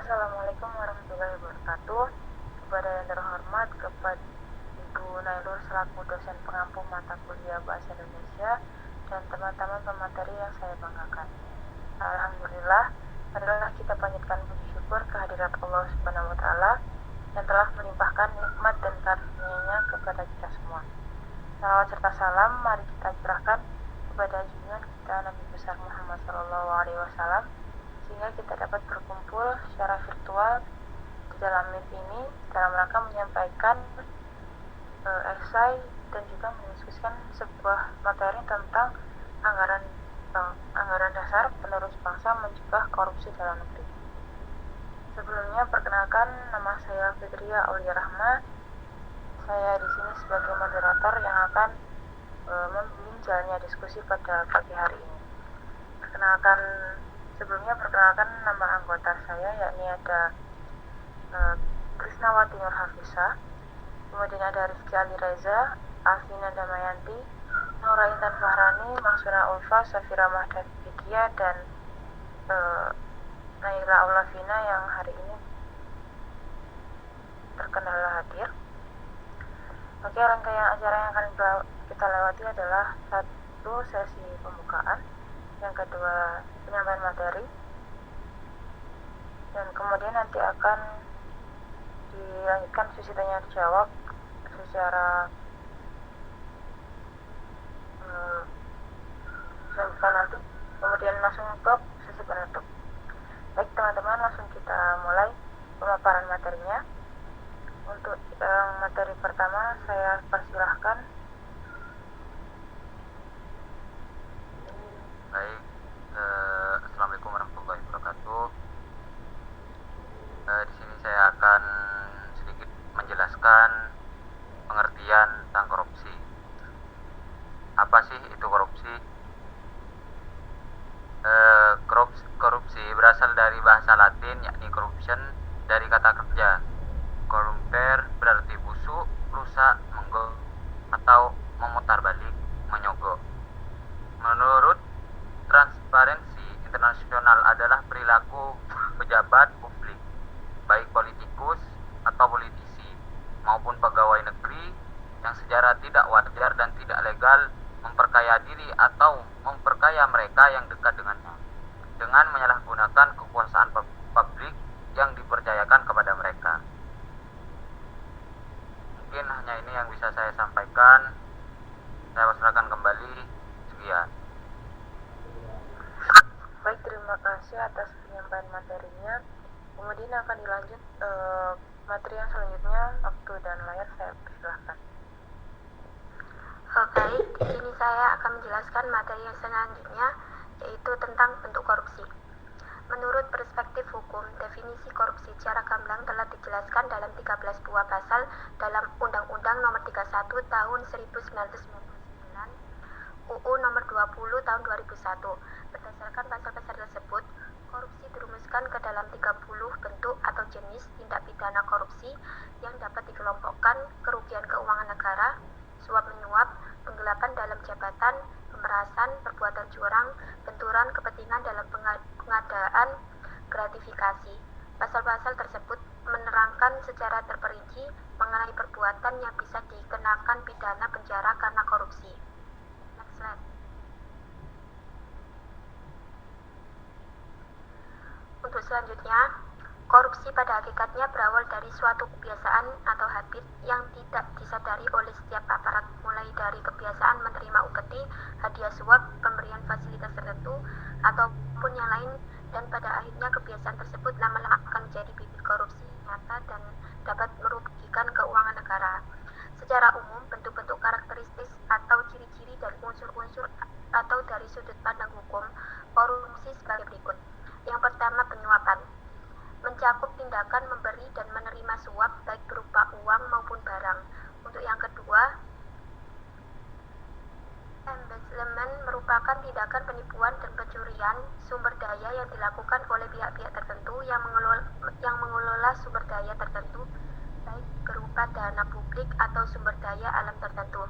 Assalamualaikum warahmatullahi wabarakatuh. Kepada yang terhormat, kepada Ibu Nailur selaku dosen pengampu mata kuliah Bahasa Indonesia dan teman-teman pemateri yang saya banggakan. Alhamdulillah, marilah kita panjatkan puji syukur kehadirat Allah Subhanahu wa taala yang telah melimpahkan nikmat dan karunia-Nya kepada kita semua. Salawat serta salam mari kita curahkan kepada junjungan kita Nabi besar Muhammad SAW, sehingga kita dapat berkumpul secara virtual di dalam Meet ini dalam rangka menyampaikan esai dan juga mendiskusikan sebuah materi tentang anggaran dasar penerus bangsa mencegah korupsi dalam negeri. Sebelumnya perkenalkan, nama saya Fitria Aulia Rahma. Saya di sini sebagai moderator yang akan membimbing jalannya diskusi pada pagi hari ini. Perkenalkan nama anggota saya, yakni ada Krisnawati Nur Hafisa, kemudian ada Rizky Ali Reza, Alvina Damayanti, Nora Intan Fahrani, Maksuna Ulfa, Safira Mahdafikia, dan Naila Aulavina yang hari ini terkendala hadir. Oke, rangkaian acara yang akan kita lewati adalah satu sesi pembukaan, yang kedua penyampaian materi, dan kemudian nanti akan dilanjutkan sesi tanya jawab secara selanjutnya nanti, kemudian langsung ke sesi penutup. Baik teman-teman, langsung kita mulai pemaparan materinya. Untuk materi pertama saya persilahkan. Baik, Assalamualaikum warahmatullahi wabarakatuh. Di sini saya akan sedikit menjelaskan pengertian tentang korupsi. Apa sih itu korupsi? Korupsi berasal dari bahasa Latin, yakni corruption, dari kata kerja corrumpere, berarti busuk, rusak, menggol, atau memutar balik, menyogok. Menurut Transparency International adalah perilaku pejabat publik, baik politikus atau politisi maupun pegawai negeri, yang secara tidak wajar dan tidak legal memperkaya diri atau memperkaya mereka yang dekat dengannya dengan menyalahgunakan kekuasaan publik yang dipercayakan kepada mereka. Mungkin hanya ini yang bisa saya sampaikan. Saya serahkan kembali. Sekian. Baik, terima kasih atas penyampaian materinya. Kemudian akan dilanjut materi yang selanjutnya. Waktu dan layar saya persilahkan. Baik, di sini saya akan menjelaskan materi yang selanjutnya, yaitu tentang bentuk korupsi. Menurut perspektif hukum, definisi korupsi secara gamblang telah dijelaskan dalam 13 buah pasal dalam Undang-Undang Nomor 31 Tahun 1999, UU Nomor 20 Tahun 2001. Berdasarkan pasal-pasal tersebut, korupsi dirumuskan ke dalam 30 bentuk atau jenis tindak pidana korupsi yang dapat dikelompokkan: kerugian keuangan negara, suap-menyuap, penggelapan dalam jabatan, pemerasan, perbuatan curang, benturan kepentingan dalam pengadaan, gratifikasi. Pasal-pasal tersebut menerangkan secara terperinci mengenai perbuatan yang bisa dikenakan pidana penjara karena korupsi. Next slide. Untuk selanjutnya, korupsi pada hakikatnya berawal dari suatu kebiasaan atau habit yang tidak disadari oleh setiap aparat, mulai dari kebiasaan menerima upeti, hadiah suap, pemberian fasilitas tertentu, ataupun yang lain, dan pada akhirnya kebiasaan tersebut lama-lama akan menjadi bibit korupsi nyata dan dapat merugikan keuangan negara. Secara umum, bentuk-bentuk karakteristik atau ciri-ciri dan unsur-unsur atau dari sudut pandang hukum korupsi sebagai berikut. Yang pertama, penyuapan. Mencakup tindakan memberi dan menerima suap baik berupa uang maupun barang. Untuk yang kedua, embezzlement merupakan tindakan penipuan dan pencurian sumber daya yang dilakukan oleh pihak-pihak tertentu yang mengelola sumber daya tertentu, baik berupa dana publik atau sumber daya alam tertentu.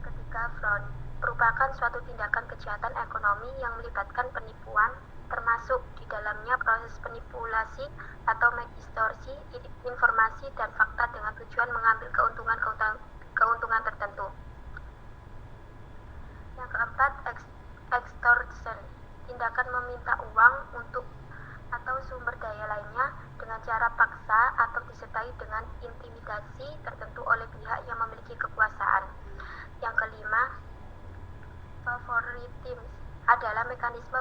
Ketiga, fraud merupakan suatu tindakan kejahatan ekonomi yang melibatkan penipuan, termasuk di dalamnya proses manipulasi atau mendistorsi informasi dan fakta dengan tujuan mengambil keuntungan tertentu. Yang keempat, extortion, tindakan meminta uang untuk atau sumber daya lainnya dengan cara paksa atau disertai dengan intimidasi tertentu oleh pihak yang memiliki kekuasaan. Yang kelima, favoritism adalah mekanisme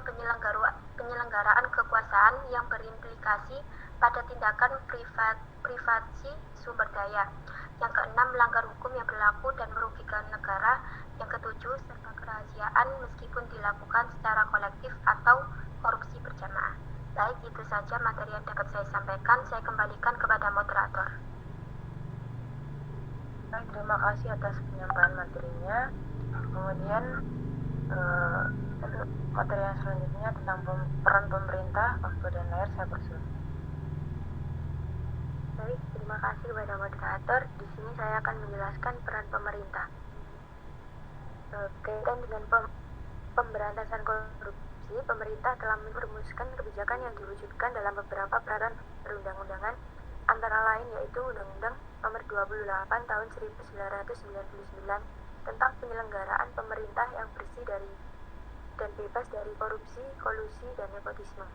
penyelenggaraan kekuasaan yang berimplikasi pada tindakan privasi sumber daya. Yang keenam, melanggar hukum yang berlaku dan merugikan negara. Yang ketujuh, serta kerahasiaan meskipun dilakukan secara kolektif atau korupsi berjamaah. Baik, itu saja materi yang dapat saya sampaikan. Saya kembalikan kepada moderator. Baik, terima kasih atas penyampaian materinya. Kemudian untuk materi yang selanjutnya tentang peran pemerintah, waktu dan layar, saya persilakan. Baik, terima kasih kepada moderator. Di sini saya akan menjelaskan peran pemerintah. Kaitan dengan pemberantasan korupsi, pemerintah telah merumuskan kebijakan yang diwujudkan dalam beberapa peraturan perundang-undangan, antara lain yaitu Undang-Undang Nomor 28 Tahun 1999 tentang penyelenggaraan pemerintah yang bersih dari dan bebas dari korupsi, kolusi, dan nepotisme.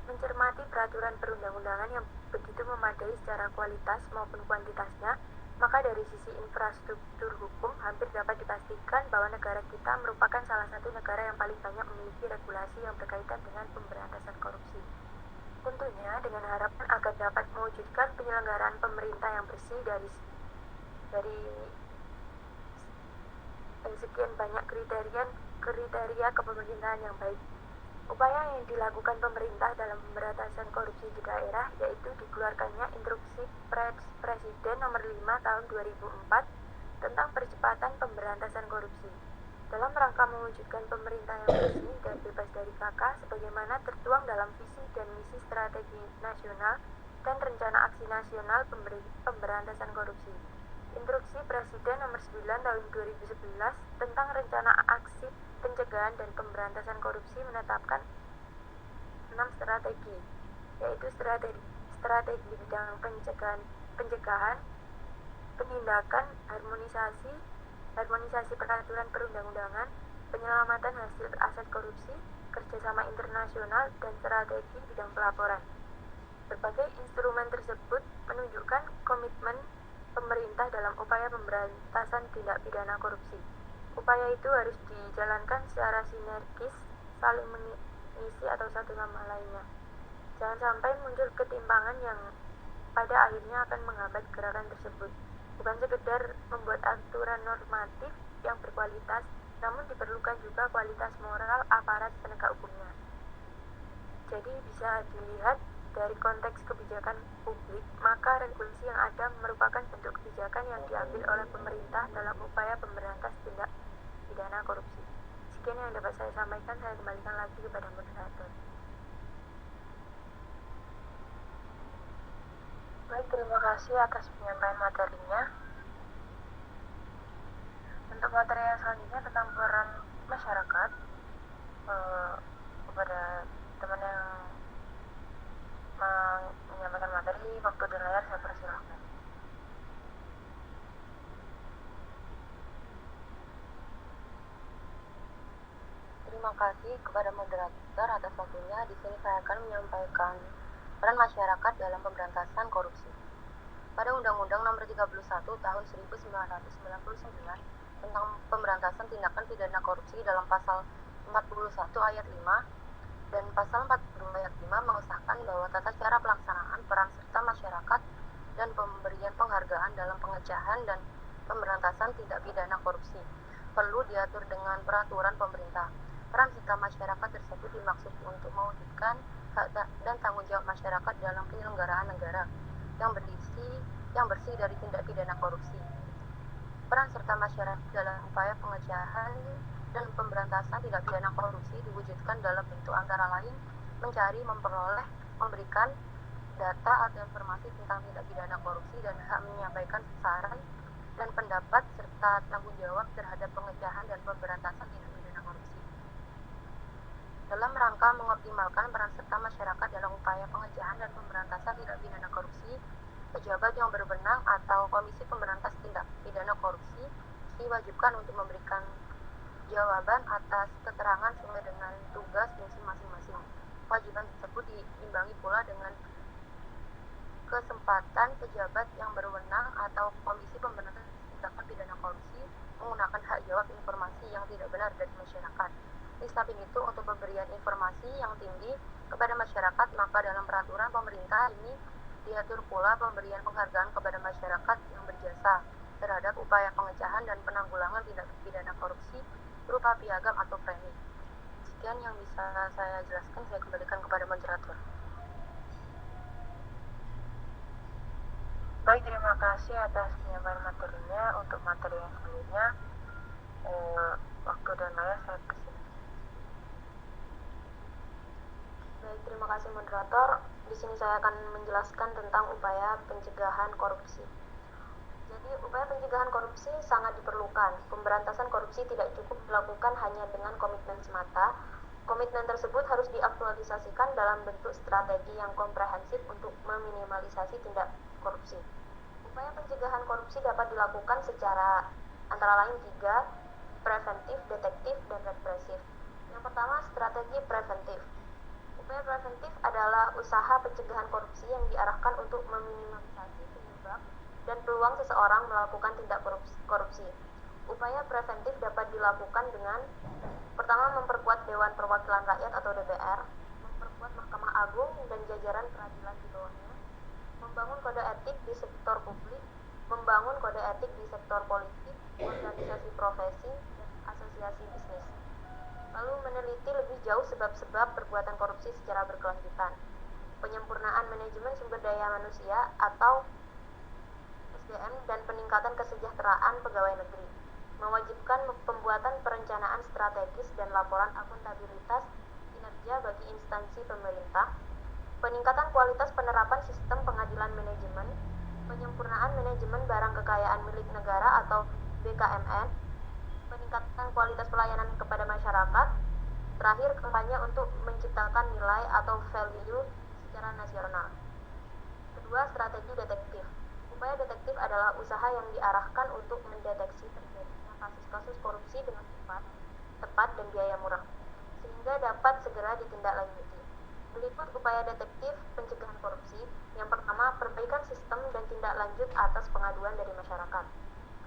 Mencermati peraturan perundang-undangan yang begitu memadai secara kualitas maupun kuantitasnya, maka dari sisi infrastruktur hukum hampir dapat dipastikan bahwa negara kita merupakan salah satu negara yang paling banyak memiliki regulasi yang berkaitan dengan pemberantasan korupsi. Tentunya dengan harapan agar dapat mewujudkan penyelenggaraan pemerintah yang bersih dari sekian banyak kriteria kepemerintahan yang baik. Upaya yang dilakukan pemerintah dalam pemberantasan korupsi di daerah yaitu dikeluarkannya Instruksi Presiden Nomor 5 Tahun 2004 tentang percepatan pemberantasan korupsi. Dalam rangka mewujudkan pemerintah yang bersih dan bebas dari KK sebagaimana tertuang dalam visi dan misi strategi nasional dan rencana aksi nasional pemberantasan korupsi. Instruksi Presiden Nomor 9 Tahun 2011 tentang rencana aksi pencegahan dan pemberantasan korupsi menetapkan 6 strategi, yaitu strategi bidang pencegahan, penindakan, harmonisasi peraturan perundang-undangan, penyelamatan hasil aset korupsi, kerjasama internasional, dan strategi bidang pelaporan. Berbagai instrumen tersebut menunjukkan komitmen pemerintah dalam upaya pemberantasan tindak pidana korupsi. Upaya itu harus dijalankan secara sinergis, saling mengisi atau satu sama lainnya. Jangan sampai muncul ketimpangan yang pada akhirnya akan menghambat gerakan tersebut. Bukan sekedar membuat aturan normatif yang berkualitas, namun diperlukan juga kualitas moral aparat penegak hukumnya. Jadi bisa dilihat dari konteks kebijakan publik, maka regulasi yang ada merupakan bentuk kebijakan yang diambil oleh pemerintah dalam upaya pemberantasan tindak pidana korupsi. Sekian yang dapat saya sampaikan, saya kembalikan lagi kepada moderator. Baik, terima kasih atas penyampaian materinya. Untuk materi yang selanjutnya tentang peran masyarakat, kepada teman yang menyampaikan materi, waktu dan layar, saya persilahkan. Terima kasih kepada moderator atas waktunya. Di sini saya akan menyampaikan peran masyarakat dalam pemberantasan korupsi. Pada Undang-Undang Nomor 31 Tahun 1999 tentang pemberantasan tindakan pidana korupsi dalam pasal 41 ayat 5 dan pasal 42 ayat 5 mengesahkan bahwa tata cara pelaksanaan peran serta masyarakat dan pemberian penghargaan dalam pengejahan dan pemberantasan tindak pidana korupsi perlu diatur dengan peraturan pemerintah. Peran serta masyarakat tersebut dimaksud untuk mewujudkan hak dan tanggung jawab masyarakat dalam penyelenggaraan negara yang bersih dari tindak pidana korupsi. Peran serta masyarakat dalam upaya pengejahan dan pemberantasan tindak pidana korupsi diwujudkan dalam bentuk antara lain mencari, memperoleh, memberikan data atau informasi tentang tindak pidana korupsi dan hak menyampaikan saran dan pendapat serta tanggung jawab terhadap pengejahan dan pemberantasan tindak pidana korupsi. Dalam rangka mengoptimalkan peran serta masyarakat dalam upaya pencegahan dan pemberantasan tindak pidana korupsi, pejabat yang berwenang atau Komisi Pemberantas Tindak Pidana Korupsi diwajibkan untuk memberikan jawaban atas keterangan sesuai dengan tugas fungsi masing-masing. Kewajiban tersebut diimbangi pula dengan kesempatan pejabat yang berwenang atau Komisi Pemberantasan Tindak Pidana Korupsi menggunakan hak jawab informasi yang tidak benar dari masyarakat. Di samping itu, untuk pemberian informasi yang tinggi kepada masyarakat, maka dalam peraturan pemerintah ini diatur pula pemberian penghargaan kepada masyarakat yang berjasa terhadap upaya pencegahan dan penanggulangan tindak pidana korupsi berupa piagam atau premi. Sekian yang bisa saya jelaskan, saya kembalikan kepada moderator. Baik, terima kasih atas penyampaian materinya. Untuk materi yang selanjutnya, waktu dan layar saya persilakan. Baik, terima kasih moderator. Di sini saya akan menjelaskan tentang upaya pencegahan korupsi. Jadi, upaya pencegahan korupsi sangat diperlukan. Pemberantasan korupsi tidak cukup dilakukan hanya dengan komitmen semata. Komitmen tersebut harus diaktualisasikan dalam bentuk strategi yang komprehensif untuk meminimalisasi tindak korupsi. Upaya pencegahan korupsi dapat dilakukan secara antara lain 3, preventif, detektif, dan represif. Yang pertama, strategi preventif. Upaya preventif adalah usaha pencegahan korupsi yang diarahkan untuk meminimalisasi penyebab dan peluang seseorang melakukan tindak korupsi. Upaya preventif dapat dilakukan dengan pertama, memperkuat Dewan Perwakilan Rakyat atau DPR, memperkuat Mahkamah Agung dan jajaran peradilan di bawahnya, membangun kode etik di sektor publik, membangun kode etik di sektor politik, organisasi profesi, dan asosiasi bisnis. Lalu meneliti lebih jauh sebab-sebab perbuatan korupsi secara berkelanjutan. Penyempurnaan manajemen sumber daya manusia atau SDM dan peningkatan kesejahteraan pegawai negeri. Mewajibkan pembuatan perencanaan strategis dan laporan akuntabilitas kinerja bagi instansi pemerintah. Peningkatan kualitas penerapan sistem pengadilan manajemen. Penyempurnaan manajemen barang kekayaan milik negara atau BKMN. Peningkatan kualitas pelayanan kepada masyarakat. Terakhir, kampanye untuk menciptakan nilai atau value secara nasional. Kedua, strategi detektif. Upaya detektif adalah usaha yang diarahkan untuk mendeteksi terjadinya kasus-kasus korupsi dengan tepat dan biaya murah, sehingga dapat segera ditindaklanjuti. Meliput upaya detektif pencegahan korupsi. Yang pertama, perbaikan sistem dan tindak lanjut atas pengaduan dari masyarakat.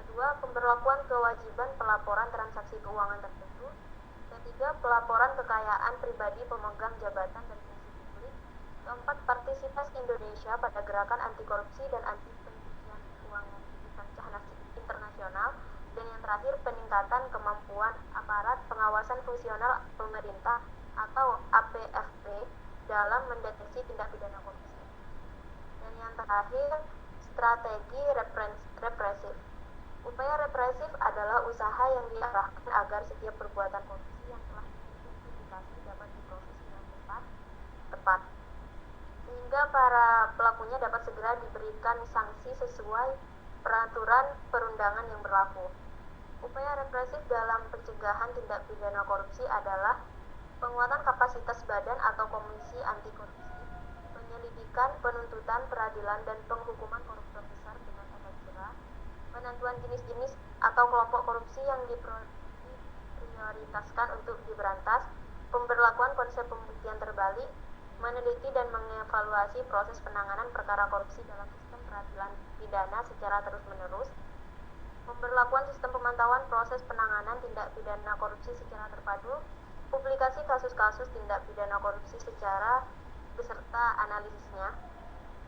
Kedua, pemberlakuan kewajiban pelaporan transaksi keuangan tertentu. Ketiga, pelaporan kekayaan pribadi pemegang jabatan dan fungsi publik. Keempat, partisipasi Indonesia pada gerakan anti korupsi dan anti pencucian uang di kancah internasional. Dan yang terakhir, peningkatan kemampuan aparat pengawasan fungsional pemerintah atau APFP dalam mendeteksi tindak pidana korupsi. Dan yang terakhir, strategi represif. Upaya represif adalah usaha yang diarahkan agar setiap perbuatan korupsi yang telah diidentifikasi dapat diproses dengan tepat, sehingga para pelakunya dapat segera diberikan sanksi sesuai peraturan perundangan yang berlaku. Upaya represif dalam pencegahan tindak pidana korupsi adalah penguatan kapasitas badan atau komisi anti korupsi, penyelidikan, penuntutan, peradilan, dan penghukuman koruptor besar dengan efek jerah, penentuan jenis-jenis atau kelompok korupsi yang diprioritaskan untuk diberantas, pemberlakuan konsep pembuktian terbalik, meneliti dan mengevaluasi proses penanganan perkara korupsi dalam sistem peradilan pidana secara terus-menerus, pemberlakuan sistem pemantauan proses penanganan tindak pidana korupsi secara terpadu, publikasi kasus-kasus tindak pidana korupsi secara beserta analisisnya,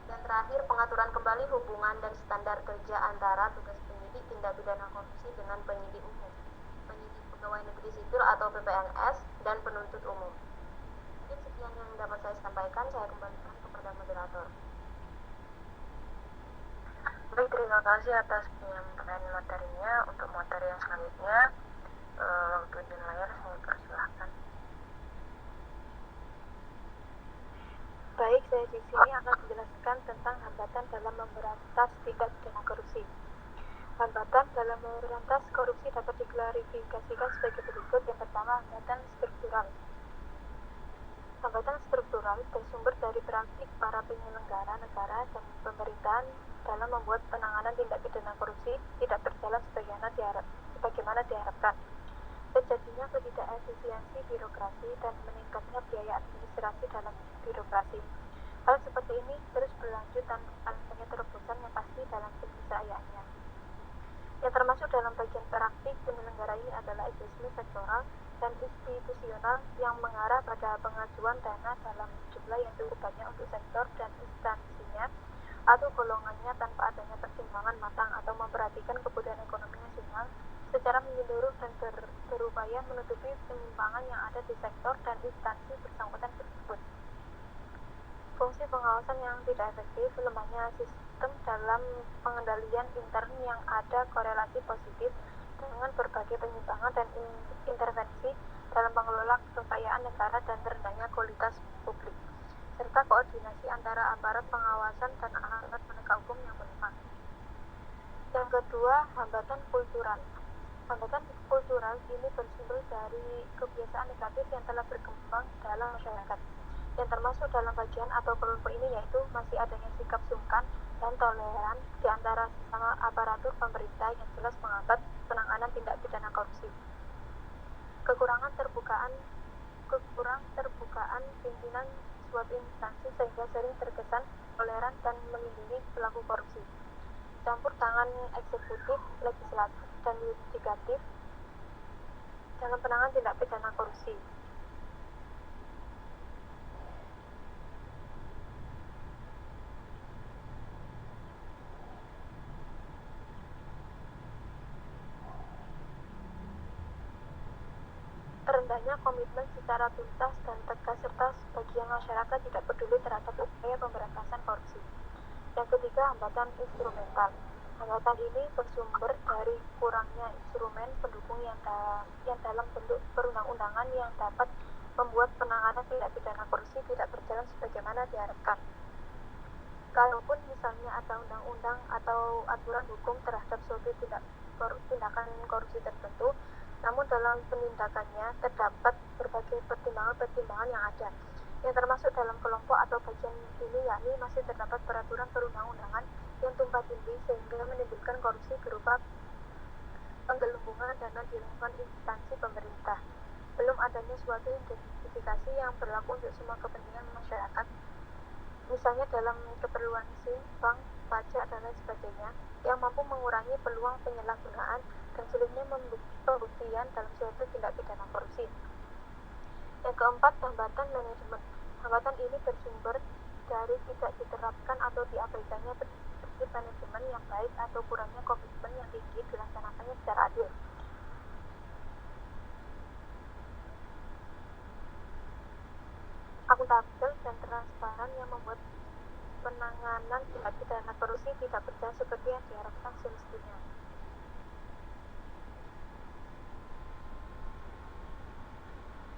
dan terakhir pengaturan kembali hubungan dan standar kerja antara tugas penyidik tindak pidana korupsi dengan penyidik umum, penyidik pegawai negeri sipil atau PPNS, dan penuntut umum. Mungkin sekian yang dapat saya sampaikan, saya kembalikan kepada moderator. Baik, terima kasih atas penyampaian materinya. Untuk materi yang selanjutnya, waktu dan layar saya persilahkan. Baik, saya di sini akan menjelaskan tentang hambatan dalam memberantas tindak pidana korupsi. Hambatan dalam memberantas korupsi dapat diklarifikasikan sebagai berikut. Yang pertama, hambatan struktural. bersumber dari praktik para penyelenggara negara dan pemerintahan dalam membuat penanganan tindak pidana korupsi tidak berjalan sebagaimana diharapkan. Terjadinya ketidakefisiensi birokrasi dan meningkatnya biaya administrasi dalam birokrasi. Hal seperti ini terus berlanjut tanpa adanya terobosan yang pasti dalam penyelesaiannya. Yang termasuk dalam bagian praktik penyelenggara ini adalah egoisme sektoral dan institusional yang mengarah pada pengajuan dana dalam jumlah yang cukup banyak untuk sektor dan instansinya atau golongannya tanpa adanya pertimbangan matang atau memperhatikan kebutuhan ekonomi nasional secara menyeluruh dan berupaya menutupi penyimpangan yang ada di sektor dan instansi bersangkutan tersebut. Fungsi pengawasan yang tidak efektif, lemahnya sistem dalam pengendalian intern yang ada korelasi positif dengan berbagai penyimpangan dan intervensi dalam pengelola kekayaan negara dan rendahnya kualitas publik, serta koordinasi antara aparat pengawasan dan aparat penegak hukum yang melemah. Yang kedua, hambatan kultural. Hambatan kultural ini bersumber dari kebiasaan negatif yang telah berkembang dalam masyarakat, yang termasuk dalam bagian atau kelompok ini yaitu masih adanya sikap sungkan dan toleran di antara sesama aparatur pemerintah yang jelas menghambat penanganan tindak pidana korupsi. Kurang terbukaan pimpinan suatu instansi sehingga sering terkesan toleran dan melindungi pelaku korupsi. Campur tangan eksekutif, legislatif, dan yudikatif dalam penanganan tindak pidana korupsi. Rendahnya komitmen secara tuntas dan tegas serta sebagian masyarakat tidak peduli terhadap upaya pemberantasan korupsi. Yang ketiga, hambatan instrumental. Hambatan ini bersumber dari kurangnya instrumen pendukung yang dalam bentuk perundang-undangan yang dapat membuat penanganan tindak pidana korupsi tidak berjalan sebagaimana diharapkan. Kalaupun misalnya ada undang-undang atau aturan hukum terhadap suatu tindakan korupsi tertentu, namun dalam penindakannya terdapat berbagai pertimbangan-pertimbangan yang ada, yang termasuk dalam kelompok atau bagian ini yakni masih terdapat peraturan perundang-undangan yang tumpang tindih sehingga menimbulkan korupsi berupa penggelembungan dana di lingkungan instansi pemerintah. Belum adanya suatu identifikasi yang berlaku untuk semua kepentingan masyarakat, misalnya dalam keperluan SIM, bank, pajak, dan lain sebagainya, yang mampu mengurangi peluang penyalahgunaan dan sulitnya pembuktian dalam suatu tindak pidana korupsi. Yang keempat, hambatan manajemen. Hambatan ini bersumber dari tidak diterapkan atau diabaikannya prinsip manajemen yang baik atau kurangnya komitmen yang tinggi dilaksanakannya secara adil. Akuntabel dan transparan yang membuat penanganan tindak pidana korupsi tidak berjalan seperti yang diharapkan semestinya.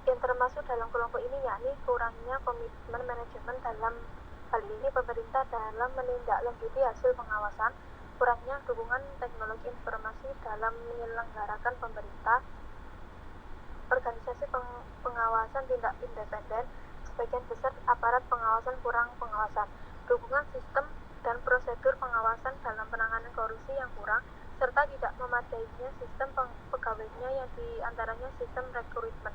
Yang termasuk dalam kelompok ini yakni kurangnya komitmen manajemen dalam hal ini pemerintah dalam menindaklanjuti hasil pengawasan, kurangnya dukungan teknologi informasi dalam menyelenggarakan pemerintah, organisasi pengawasan tidak independen, sebagian besar aparat pengawasan kurang pengawasan, dukungan sistem dan prosedur pengawasan dalam penanganan korupsi yang kurang, serta tidak memadainya sistem pegawainya yang diantaranya sistem rekrutmen.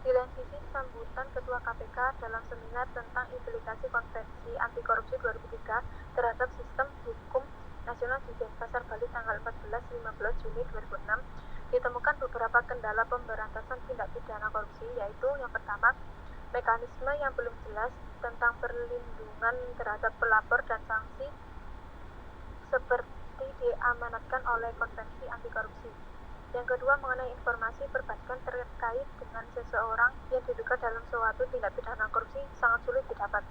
Di lain sisi, sambutan Ketua KPK dalam seminar tentang implikasi Konvensi Anti Korupsi 2003 terhadap sistem hukum nasional di Denpasar, Bali tanggal 14-15 Juni 2006 ditemukan beberapa kendala pemberantasan tindak pidana korupsi, yaitu yang pertama, mekanisme yang belum jelas tentang perlindungan terhadap pelapor dan sanksi seperti diamanatkan oleh Konvensi Anti Korupsi. Yang kedua, mengenai informasi perbankan terkait dengan seseorang yang diduga dalam suatu tindak pidana korupsi sangat sulit didapat.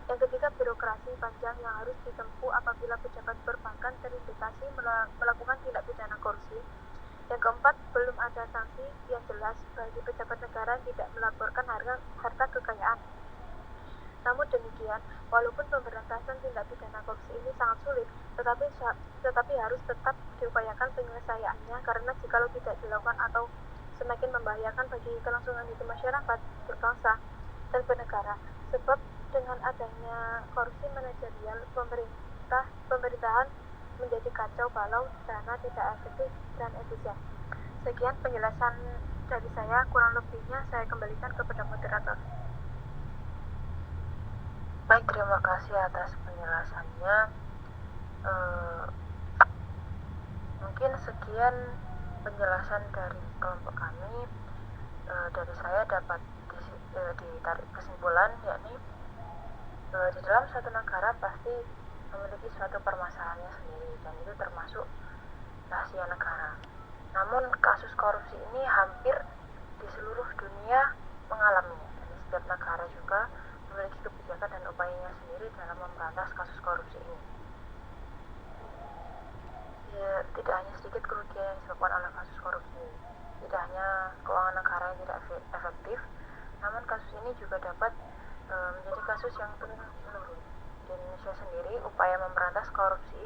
Yang ketiga, birokrasi panjang yang harus ditempuh apabila pejabat perbankan terindikasi melakukan tindak pidana korupsi. Yang keempat, belum ada sanksi yang jelas bagi pejabat negara yang tidak melaporkan harta kekayaan. Namun demikian, walaupun pemberantasan tindak pidana korupsi ini sangat sulit, tetapi harus tetap diupayakan penyelesaiannya, karena jikalau tidak dilakukan atau semakin membahayakan bagi kelangsungan hidup masyarakat, berbangsa, dan bernegara, Sebab dengan adanya korupsi manajerial, pemerintahan menjadi kacau balau, dana tidak efektif dan efisien. Sekian penjelasan dari saya, kurang lebihnya saya kembalikan kepada moderator. Baik, terima kasih atas penjelasannya. Mungkin sekian penjelasan dari kelompok kami. Dari saya dapat ditarik kesimpulan, yakni di dalam suatu negara pasti memiliki suatu permasalahannya sendiri, dan itu termasuk rahasia negara. Namun kasus korupsi ini hampir di seluruh dunia mengalaminya, dan setiap negara juga memiliki kebijakan dan upayanya sendiri dalam memberantas kasus korupsi ini. Ya, tidak hanya sedikit kerugian yang disebabkan oleh kasus korupsi, tidak hanya keuangan negara yang tidak efektif, namun kasus ini juga dapat menjadi kasus yang terus menurun. Di Indonesia sendiri, upaya memberantas korupsi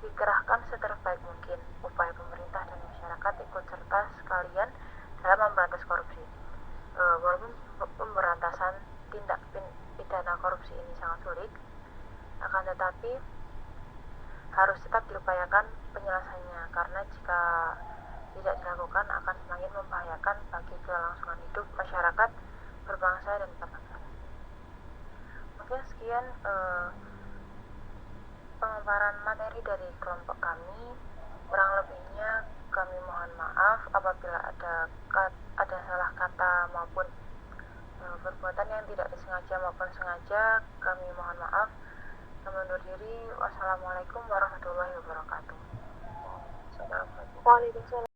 dikerahkan seterbaik mungkin. Upaya pemerintah dan masyarakat ikut serta sekalian dalam memberantas korupsi. Walaupun pemberantasan tindak pidana korupsi ini sangat sulit, akan tetapi harus tetap diupayakan penyelesaiannya, karena jika tidak dilakukan akan semakin membahayakan bagi kelangsungan hidup masyarakat berbangsa dan bernegara. Mungkin sekian pemaparan materi dari kelompok kami. Kurang lebihnya kami mohon maaf apabila ada salah kata maupun perbuatan yang tidak disengaja maupun sengaja. Kami mohon maaf. Kami undur diri. Wassalamualaikum warahmatullahi wabarakatuh. Waalaikumsalam.